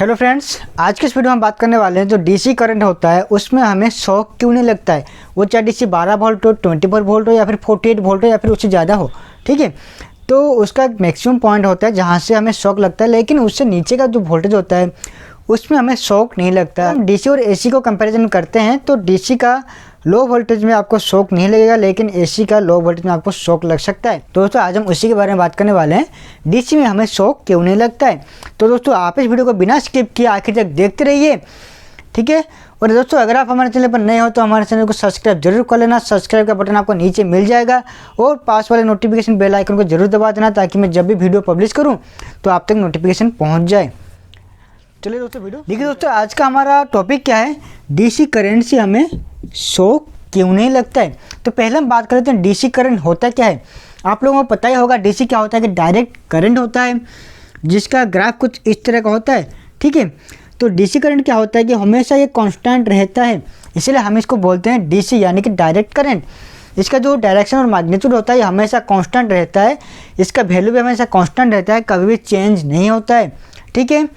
Hello friends, आज के इस वीडियो में हम बात करने वाले हैं जो डीसी करंट होता है उसमें हमें शॉक क्यों नहीं लगता है। वो चाहे डीसी 12 वोल्ट हो, 24 वोल्ट हो या फिर 48 वोल्ट हो या फिर उससे ज़्यादा हो, ठीक है। तो उसका एक मैक्सिमम पॉइंट होता है जहाँ से हमें शॉक लगता है, लेकिन उससे नीचे का जो वोल्टेज होता है उसमें हमें शॉक नहीं लगता। हम डीसी और एसी को कंपैरिजन करते हैं तो डीसी का लो वोल्टेज में आपको शॉक नहीं लगेगा, लेकिन एसी का लो वोल्टेज में आपको शॉक लग सकता है। तो दोस्तों आज हम उसी के बारे में बात करने वाले हैं, डीसी में हमें शॉक क्यों नहीं लगता है। तो दोस्तों आप इस वीडियो को बिना स्किप किए आखिर तक देखते रहिए, ठीक है। और दोस्तों अगर आप हमारे चैनल पर नए हो तो हमारे चैनल को सब्सक्राइब जरूर कर लेना। सब्सक्राइब का बटन आपको नीचे मिल जाएगा और पास वाले नोटिफिकेशन बेल आइकन को जरूर दबा देना ताकि मैं जब भी वीडियो पब्लिश करूँ तो आप तक नोटिफिकेशन पहुँच जाए। चलिए दोस्तों वीडियो देखिए। दोस्तों आज का हमारा टॉपिक क्या है, डीसी करंट से हमें शॉक क्यों नहीं लगता है। तो पहले हम बात करते हैं डीसी करंट होता क्या है। आप लोगों को पता ही होगा डीसी क्या होता है कि डायरेक्ट करंट होता है जिसका ग्राफ कुछ इस तरह का होता है, ठीक है। तो डीसी करंट क्या होता है कि हमेशा ये कांस्टेंट रहता है, इसलिए हम इसको बोलते हैं डीसी यानी कि डायरेक्ट करंट। इसका जो डायरेक्शन और मैग्नीट्यूड होता है ये हमेशा कांस्टेंट रहता है, इसका वैल्यू भी हमेशा कांस्टेंट रहता है, कभी भी चेंज नहीं होता है, ठीक है।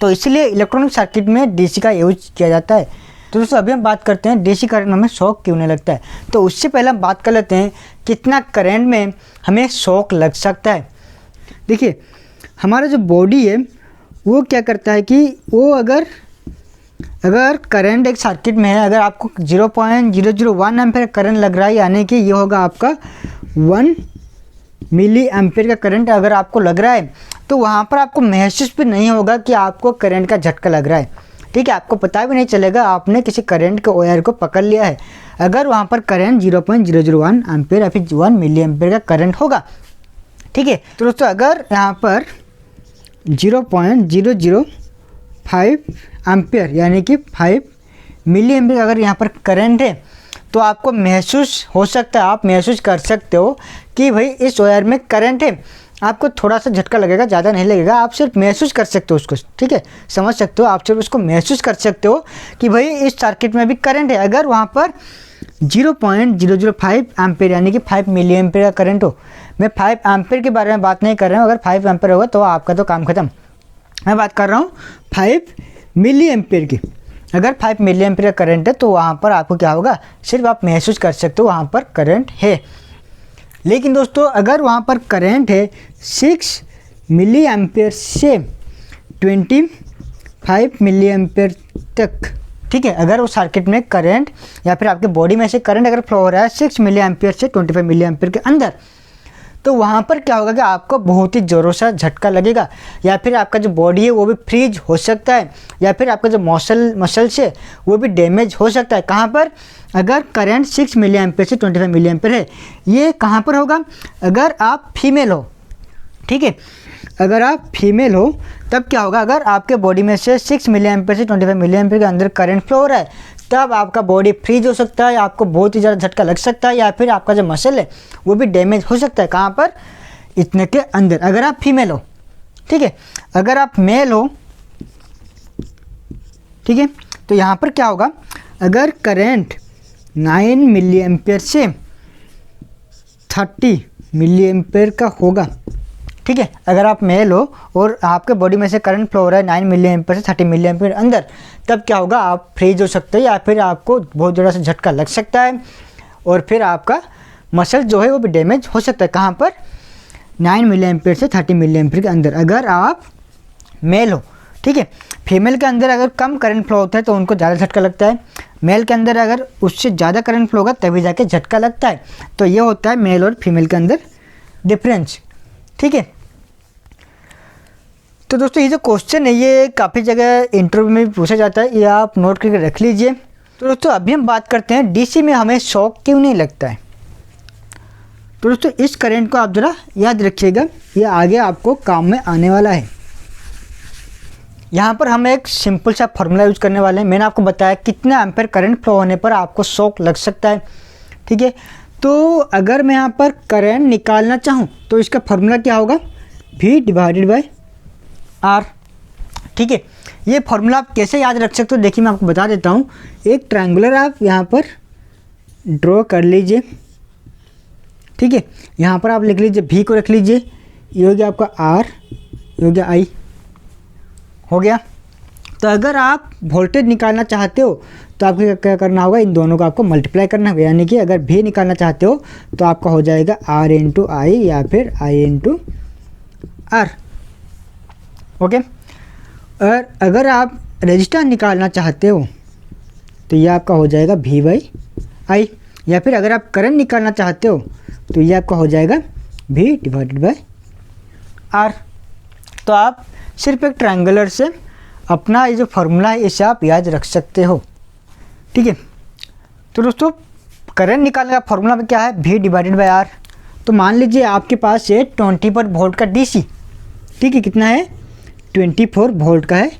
तो इसलिए इलेक्ट्रॉनिक सर्किट में डीसी का यूज किया जाता है। तो दोस्तों अभी हम बात करते हैं डीसी करंट में हमें शॉक क्यों नहीं लगता है। तो उससे पहले हम बात कर लेते हैं कितना करंट में हमें शॉक लग सकता है। देखिए हमारा जो बॉडी है वो क्या करता है कि वो अगर करंट एक सर्किट में है, अगर आपको 0.001 एम्पीयर करंट लग रहा है यानी कि ये होगा आपका 1 मिली एम्पीयर का करंट अगर आपको लग रहा है तो वहाँ पर आपको महसूस भी नहीं होगा कि आपको करंट का झटका लग रहा है, ठीक है। आपको पता भी नहीं चलेगा आपने किसी करंट के वायर को पकड़ लिया है अगर वहाँ पर करंट 0.001 एम्पीयर या फिर 1 मिली एम्पीयर का करंट होगा, ठीक है। तो दोस्तों अगर यहाँ पर 0.005 एम्पीयर यानी कि 5 मिली एम्पीयर अगर यहाँ पर करंट है तो आपको महसूस हो सकता है, आप महसूस कर सकते हो कि भाई इस वायर में करंट है। आपको थोड़ा सा झटका लगेगा, ज़्यादा नहीं लगेगा, आप सिर्फ महसूस कर सकते हो उसको, ठीक है। समझ सकते हो, आप सिर्फ उसको महसूस कर सकते हो कि भाई इस सर्किट में भी करंट है। अगर वहाँ पर 0.005 एम्पीयर यानी कि 5 मिली एम्पीयर का करंट हो, मैं 5 एम्पीयर के बारे में बात नहीं कर रहा हूँ, अगर 5 एम्पीयर होगा तो आपका तो काम खत्म। मैं बात कर रहा हूँ 5 मिली एम्पीयर की। अगर 5 मिली एम्पीयर का करंट है तो वहाँ पर आपको क्या होगा, सिर्फ आप महसूस कर सकते हो वहाँ पर करंट है। लेकिन दोस्तों अगर वहाँ पर करंट है 6 मिली एम्पीयर से 25 मिली एम्पीयर तक, ठीक है। अगर उस सर्किट में करंट या फिर आपके बॉडी में से करंट अगर फ्लो हो रहा है 6 मिली एम्पीयर से 25 मिली एम्पीयर के अंदर, तो वहाँ पर क्या होगा कि आपको बहुत ही ज़ोरों से झटका लगेगा या फिर आपका जो बॉडी है वो भी फ्रीज हो सकता है या फिर आपका जो मसल्स है वो भी डैमेज हो सकता है। कहाँ पर, अगर करंट 6 मिली एम्पीयर से 25 मिली एम्पीयर है, ये कहाँ पर होगा, अगर आप फीमेल हो, ठीक है। अगर आप फीमेल हो तब क्या होगा, अगर आपके बॉडी में से 6 मिली एम्पीयर से 25 मिली एम्पीयर के अंदर करंट फ्लो हो रहा है तब आपका बॉडी फ्रीज हो सकता है, आपको बहुत ही ज़्यादा झटका लग सकता है या फिर आपका जो मसल है वो भी डैमेज हो सकता है। कहाँ पर, इतने के अंदर, अगर आप फीमेल हो, ठीक है। अगर आप मेल हो, ठीक है, तो यहाँ पर क्या होगा, अगर करंट 9 मिली एम्पीयर से 30 मिली एम्पीयर का होगा, ठीक है। अगर आप मेल हो और आपके बॉडी में से करंट फ्लो हो रहा है 9 मिली एम्पीयर से 30 मिली एम्पीयर अंदर, तब क्या होगा, आप फ्रीज हो सकते हैं या फिर आपको बहुत ज़्यादा से झटका लग सकता है और फिर आपका मसल जो है वो भी डैमेज हो सकता है। कहाँ पर, 9 मिली एम्पीयर से 30 मिली एम्पीयर के अंदर अगर आप मेल हो, ठीक है। फीमेल के अंदर अगर कम करंट फ्लो होता है तो उनको ज़्यादा झटका लगता है, मेल के अंदर अगर उससे ज़्यादा करंट फ्लो होगा तभी जाके झटका लगता है। तो ये होता है मेल और फीमेल के अंदर डिफरेंस, ठीक है। तो दोस्तों ये जो क्वेश्चन है ये काफ़ी जगह इंटरव्यू में भी पूछा जाता है, ये आप नोट करके रख लीजिए। तो दोस्तों अभी हम बात करते हैं डीसी में हमें शॉक क्यों नहीं लगता है। तो दोस्तों इस करंट को आप ज़रा याद रखिएगा, ये आगे आपको काम में आने वाला है। यहाँ पर हम एक सिंपल सा फार्मूला यूज़ करने वाले हैं। मैंने आपको बताया कितना एम्पीयर करंट फ्लो होने पर आपको शॉक लग सकता है, ठीक है। तो अगर मैं यहाँ पर करंट निकालना चाहूँ तो इसका फार्मूला क्या होगा, V/R, ठीक है। ये फार्मूला आप कैसे याद रख सकते हो, देखिए मैं आपको बता देता हूँ। एक ट्रायंगुलर आप यहाँ पर ड्रॉ कर लीजिए, ठीक है। यहाँ पर आप लिख लीजिए V को रख लीजिए, ये हो गया आपका R, ये हो गया I, हो गया। तो अगर आप वोल्टेज निकालना चाहते हो तो आपको क्या करना होगा, इन दोनों को आपको मल्टीप्लाई करना होगा, यानी कि अगर V निकालना चाहते हो तो आपका हो जाएगा R इंटू आई या फिर I इंटू आर। ओके। और अगर आप रेजिस्टेंस निकालना चाहते हो तो ये आपका हो जाएगा V बाई आई, या फिर अगर आप करंट निकालना चाहते हो तो ये आपका हो जाएगा V डिवाइडेड बाई आर। तो आप सिर्फ एक ट्रायंगुलर से अपना ये जो फार्मूला है इसे आप याद रख सकते हो, ठीक है। तो दोस्तों करंट निकालने का फार्मूला क्या है, V डिवाइडेड बाई आर। तो मान लीजिए आपके पास है 24 वोल्ट का DC, ठीक है, कितना है 24 वोल्ट का है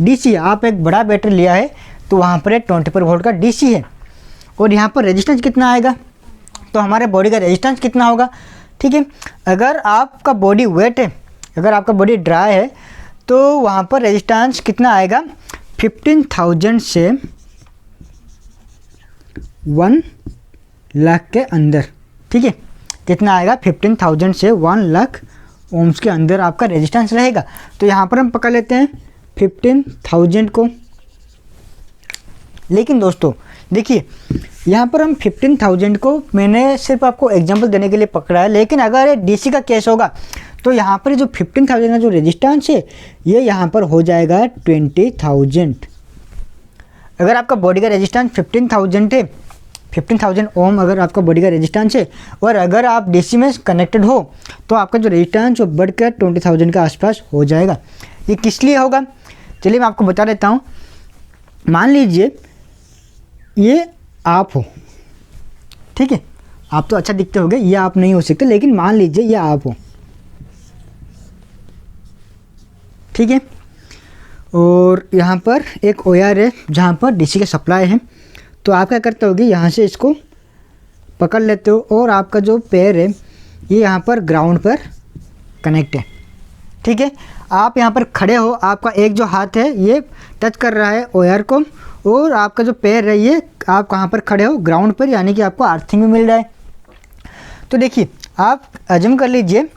DC। आप एक बड़ा बैटरी लिया है तो वहाँ पर 24 वोल्ट का DC है, और यहाँ पर रेजिस्टेंस कितना आएगा, तो हमारे बॉडी का रेजिस्टेंस कितना होगा, ठीक है। अगर आपका बॉडी वेट है, अगर आपका बॉडी ड्राई है तो वहाँ पर रेजिस्टेंस कितना आएगा, 15,000 से 1 लाख के अंदर, ठीक है। कितना आएगा, 15,000 से 1 लाख ओम्स के अंदर आपका रेजिस्टेंस रहेगा। तो यहाँ पर हम पकड़ लेते हैं 15,000 को। लेकिन दोस्तों देखिए यहाँ पर हम 15,000 को मैंने सिर्फ आपको एग्जांपल देने के लिए पकड़ा है, लेकिन अगर ये DC का केस होगा तो यहाँ पर जो 15,000 का जो रेजिस्टेंस है ये यहाँ पर हो जाएगा 20,000। अगर आपका बॉडी का रेजिस्टेंस 15,000 है, 15,000 ओम अगर आपका बॉडी का रेजिस्टेंस है, और अगर आप DC में कनेक्टेड हो तो आपका जो रेजिस्टेंस वो बढ़कर 20,000 के आसपास हो जाएगा। ये किस लिए होगा, चलिए मैं आपको बता देता हूँ। मान लीजिए ये आप हो, ठीक है, आप तो अच्छा दिखते होगे, ये आप नहीं हो सकते, लेकिन मान लीजिए ये आप हो, ठीक है। और यहाँ पर एक वायर है जहाँ पर DC का सप्लाई है, तो आप क्या करते होगे, यहाँ से इसको पकड़ लेते हो और आपका जो पैर है ये यहाँ पर ग्राउंड पर कनेक्ट है, ठीक है। आप यहाँ पर खड़े हो, आपका एक जो हाथ है ये टच कर रहा है वायर को, और आपका जो पैर है ये आप कहाँ पर खड़े हो, ग्राउंड पर, यानी कि आपको अर्थिंग भी मिल रहा है। तो देखिए आप अज्यूम कर लीजिए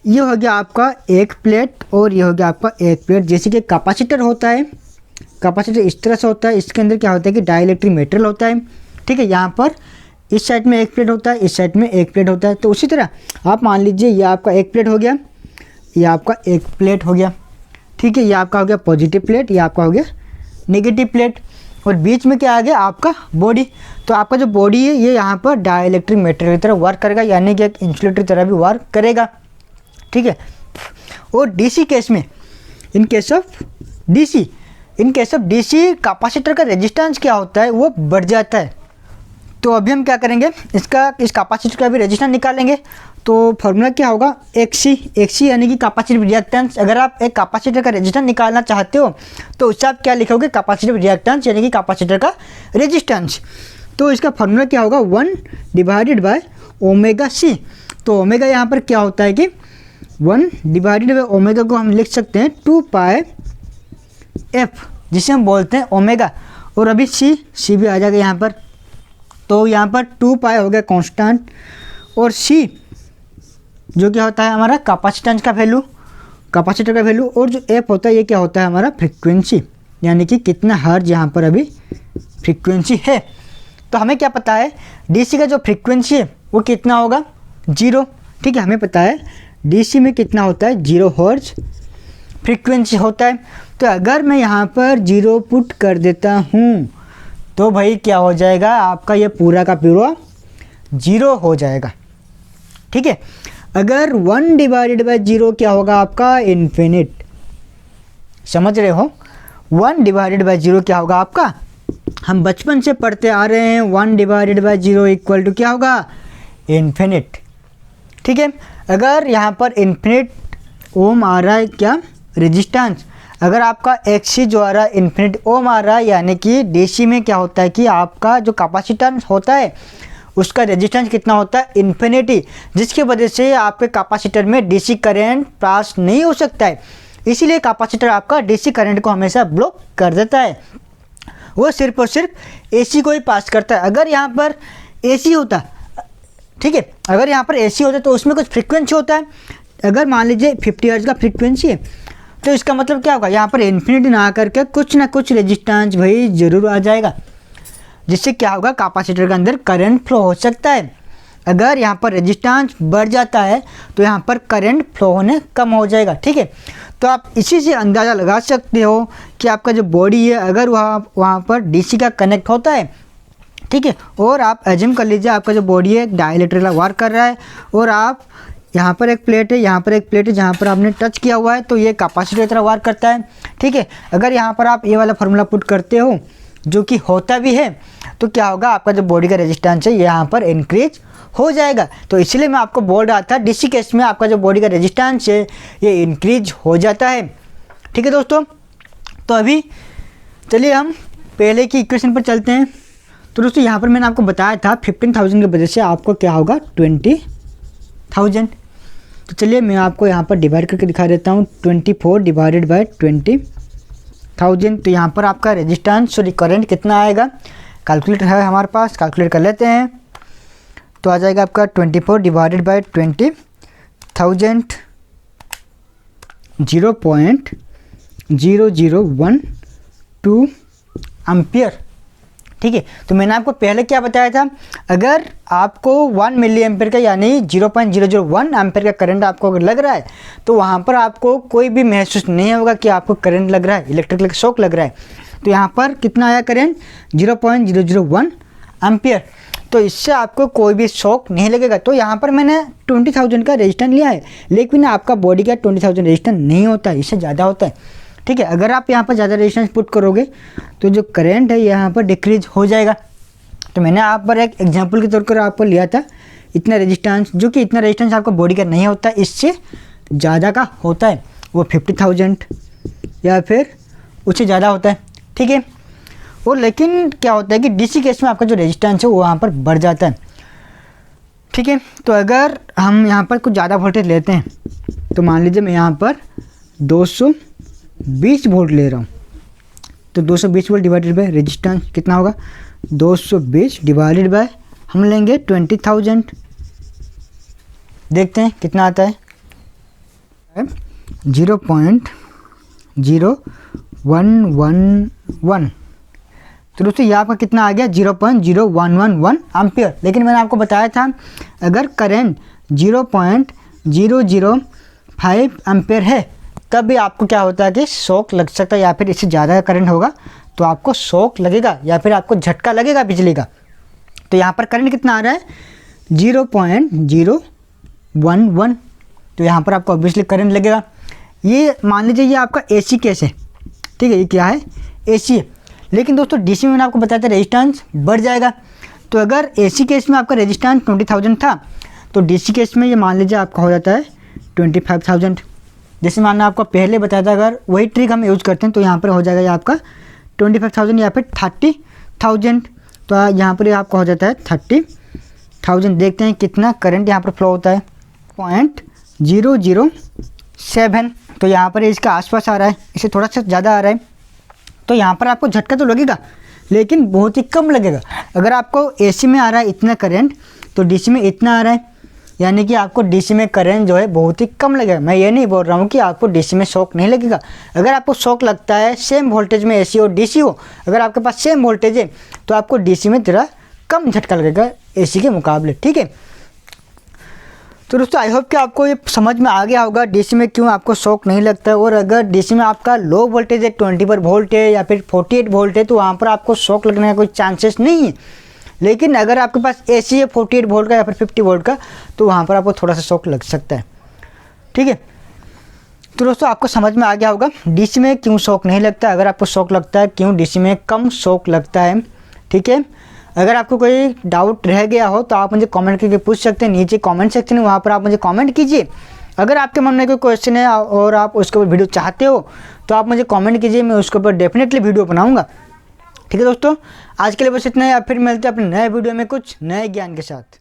ये हो गया आपका एक प्लेट और ये हो गया आपका एक प्लेट। जैसे कि कैपेसिटर होता है, कैपेसिटर इस तरह से होता है, इसके अंदर क्या होता है कि डाइलेक्ट्रिक मेटेरियल होता है, ठीक है। यहाँ पर इस साइड में एक प्लेट होता है, इस साइड में एक प्लेट होता है। तो उसी तरह आप मान लीजिए ये आपका एक प्लेट हो गया, ये आपका एक प्लेट हो गया, ठीक है। ये आपका हो गया पॉजिटिव प्लेट, ये आपका हो गया नेगेटिव प्लेट, और बीच में क्या आ गया आपका बॉडी। तो आपका जो बॉडी है ये यहाँ पर डाइलेक्ट्रिक मेटेरियल की तरह वर्क करेगा, यानी कि एक इंसुलेटर की तरह भी वर्क करेगा, ठीक है। और DC केस में, in case of DC capacitor का रेजिस्टेंस क्या होता है, वो बढ़ जाता है। तो अभी हम क्या करेंगे, इस कैपेसिटर का भी रेजिस्टेंस निकालेंगे। तो फॉर्मूला क्या होगा, XC यानी कि कैपेसिटिव रिएक्टेंस। अगर आप एक कैपेसिटर का रेजिस्टेंस निकालना चाहते हो तो उससे आप क्या लिखोगे, कैपेसिटिव रिएक्टेंस यानी कि कैपेसिटर का रेजिस्टेंस। तो इसका फॉर्मूला क्या होगा, 1 डिवाइडेड बाय ओमेगा C। तो ओमेगा यहाँ पर क्या होता है कि 1 डिवाइडेड बाय ओमेगा को हम लिख सकते हैं 2 पाई f, जिसे हम बोलते हैं ओमेगा, और अभी C भी आ जाएगा यहाँ पर। तो यहाँ पर 2 पाई हो गया कांस्टेंट, और C जो क्या होता है हमारा कैपेसिटेंस का वैल्यू, कैपेसिटर का वैल्यू, और जो f होता है ये क्या होता है हमारा फ्रीक्वेंसी, यानी कि कितना हर्ट्ज यहाँ पर अभी फ्रीक्वेंसी है। तो हमें क्या पता है DC का जो फ्रीक्वेंसी है वो कितना होगा, 0, ठीक है। हमें पता है DC में कितना होता है, 0 हर्ट्ज फ्रीक्वेंसी होता है। तो अगर मैं यहाँ पर 0 पुट कर देता हूँ तो भाई क्या हो जाएगा, आपका ये पूरा का पूरा 0 हो जाएगा, ठीक है। अगर 1 डिवाइडेड बाय 0 क्या होगा आपका, इन्फिनिट। समझ रहे हो, 1 डिवाइडेड बाय 0 क्या होगा आपका, हम बचपन से पढ़ते आ रहे हैं 1 डिवाइडेड बाय 0 इक्वल टू क्या होगा, इन्फिनिट, ठीक है। अगर यहाँ पर इन्फिनिट ओम आ रहा है क्या, रेजिस्टेंस, अगर आपका XC जो आ रहा है इन्फिनिट ओम आ रहा है, यानी कि DC में क्या होता है कि आपका जो कैपेसिटेंस होता है उसका रेजिस्टेंस कितना होता है, इन्फिनिटी, जिसकी वजह से आपके कैपेसिटर में DC करंट पास नहीं हो सकता है। इसीलिए कैपेसिटर आपका DC करंट को हमेशा ब्लॉक कर देता है, वो सिर्फ और सिर्फ AC को ही पास करता है। अगर यहाँ पर AC होता, ठीक है, अगर यहाँ पर AC होता तो उसमें कुछ फ्रीक्वेंसी होता है। अगर मान लीजिए 50 हर्ट्ज का फ्रीक्वेंसी है तो इसका मतलब क्या होगा, यहाँ पर इन्फिनिटी ना करके कुछ ना कुछ रेजिस्टेंस भाई जरूर आ जाएगा, जिससे क्या होगा, कैपेसिटर के अंदर करंट फ्लो हो सकता है। अगर यहाँ पर रेजिस्टेंस बढ़ जाता है तो यहाँ पर करंट फ्लो होने कम हो जाएगा। ठीक है, तो आप इसी से अंदाज़ा लगा सकते हो कि आपका जो बॉडी है अगर वहाँ पर डीसी का कनेक्ट होता है, ठीक है, और आप एज्यूम कर लीजिए आपका जो बॉडी है डायलेक्ट्रिक वर्क कर रहा है और आप यहाँ पर एक प्लेट है, यहाँ पर एक प्लेट है जहाँ पर आपने टच किया हुआ है, तो ये कैपेसिटर की तरह वर्क करता है। ठीक है, अगर यहाँ पर आप ये वाला फार्मूला पुट करते हो जो कि होता भी है, तो क्या होगा, आपका जो बॉडी का रेजिस्टेंस है यहाँ पर इंक्रीज हो जाएगा। तो इसलिए मैं आपको बोल रहा था डीसी केस में आपका जो बॉडी का रेजिस्टेंस है ये इंक्रीज हो जाता है। ठीक है दोस्तों, तो अभी चलिए हम पहले की इक्वेशन पर चलते हैं। तो दोस्तों यहाँ पर मैंने आपको बताया था 15,000 की वजह से आपको क्या होगा 20,000। तो चलिए मैं आपको यहाँ पर डिवाइड करके दिखा देता हूँ, 24 डिवाइडेड बाय 20,000। तो यहाँ पर आपका रेजिस्टेंस सॉरी करंट कितना आएगा, कैलकुलेटर है हमारे पास, कैलकुलेट कर लेते हैं। तो आ जाएगा आपका 24 डिवाइडेड बाय 20,000 0.0012 एम्पियर। ठीक है, तो मैंने आपको पहले क्या बताया था, अगर आपको 1 मिली एम्पियर का यानी 0.001 एम्पियर का करंट आपको अगर लग रहा है तो वहाँ पर आपको कोई भी महसूस नहीं होगा कि आपको करंट लग रहा है, इलेक्ट्रिकल शॉक लग रहा है। तो यहाँ पर कितना आया करंट 0.001 एम्पियर, तो इससे आपको कोई भी शॉक नहीं लगेगा। तो यहाँ पर मैंने 20,000 का रेजिस्टेंस लिया है, लेकिन आपका बॉडी का 20,000 रेजिस्टेंस नहीं होता है, इससे ज़्यादा होता है। ठीक है, अगर आप यहाँ पर ज़्यादा रेजिस्टेंस पुट करोगे तो जो करंट है यहाँ पर डिक्रीज हो जाएगा। तो मैंने आप पर एक एग्जांपल के तौर पर आपको लिया था इतना रेजिस्टेंस, जो कि इतना रेजिस्टेंस आपका बॉडी का नहीं होता, इससे ज़्यादा का होता है, वो 50,000 या फिर उससे ज़्यादा होता है। ठीक है, और लेकिन क्या होता है कि डीसी केस में आपका जो रेजिस्टेंस है वो वहाँ पर बढ़ जाता है। ठीक है, तो अगर हम यहाँ पर कुछ ज़्यादा वोल्टेज लेते हैं, तो मान लीजिए मैं यहाँ पर 220 वोल्ट ले रहा हूँ, तो 220 वोल्ट डिवाइडेड बाय रेजिस्टेंस कितना होगा, 220 डिवाइडेड बाय हम लेंगे 20,000, देखते हैं कितना आता है, 0.0111। तो दोस्तों ये आपका कितना आ गया 0.0111 एम्पियर। लेकिन मैंने आपको बताया था अगर करंट 0.005 एम्पियर है तब भी आपको क्या होता है कि शॉक लग सकता है, या फिर इससे ज़्यादा करंट होगा तो आपको शॉक लगेगा या फिर आपको झटका लगेगा बिजली का। तो यहाँ पर करंट कितना आ रहा है 0.011, तो यहाँ पर आपको ऑब्वियसली करंट लगेगा। ये मान लीजिए ये आपका एसी केस है, ठीक है, ये क्या है एसी है। लेकिन दोस्तों डीसी में मैंने आपको बताया था रेजिस्टेंस बढ़ जाएगा। तो अगर एसी केस में आपका रेजिस्टेंस 20,000 था तो डीसी केस में ये मान लीजिए आपका हो जाता है 25,000। जैसे मैंने आपको पहले बताया था अगर वही ट्रिक हम यूज़ करते हैं तो यहाँ पर हो जाएगा ये आपका 25,000 या फिर 30,000। तो यहाँ पर आपका हो जाता है 30,000। देखते हैं कितना करंट यहाँ पर फ्लो होता है 0.007। तो यहाँ पर इसका आसपास आ रहा है, इससे थोड़ा सा ज़्यादा आ रहा है। तो यहाँ पर आपको झटका तो लगेगा लेकिन बहुत ही कम लगेगा। अगर आपको एसी में आ रहा है इतना करंट तो डीसी में इतना आ रहा है, यानी कि आपको डीसी में करंट जो है बहुत ही कम लगेगा। मैं ये नहीं बोल रहा हूँ कि आपको डीसी में शॉक नहीं लगेगा। अगर आपको शॉक लगता है सेम वोल्टेज में एसी और डीसी हो, अगर आपके पास सेम वोल्टेज है तो आपको डीसी में थोड़ा कम झटका लगेगा एसी के मुकाबले। ठीक है, तो दोस्तों आई होप कि आपको ये समझ में आ गया होगा डीसी में क्यों आपको शॉक नहीं लगता है। और अगर डीसी में आपका लो वोल्टेज है 24 वोल्ट है या फिर 48 वोल्ट है तो वहाँ पर आपको शॉक लगने का कोई चांसेस नहीं है। लेकिन अगर आपके पास एसी है 48 वोल्ट का या फिर 50 वोल्ट का तो वहाँ पर आपको थोड़ा सा शॉक लग सकता है। ठीक है, तो दोस्तों आपको समझ में आ गया होगा डीसी में क्यों शॉक नहीं लगता। अगर आपको शॉक लगता है क्यों डीसी में कम शॉक लगता है। ठीक है, अगर आपको कोई डाउट रह गया हो तो आप मुझे कमेंट करके पूछ सकते हैं, नीचे कमेंट सेक्शन है वहाँ पर आप मुझे कमेंट कीजिए। अगर आपके मन में कोई क्वेश्चन है और आप उसके ऊपर वीडियो चाहते हो तो आप मुझे कमेंट कीजिए, मैं उसके ऊपर डेफिनेटली वीडियो बनाऊंगा। ठीक है दोस्तों, आज के लिए बस इतना है, फिर मिलते हैं अपने नए वीडियो में कुछ नए ज्ञान के साथ।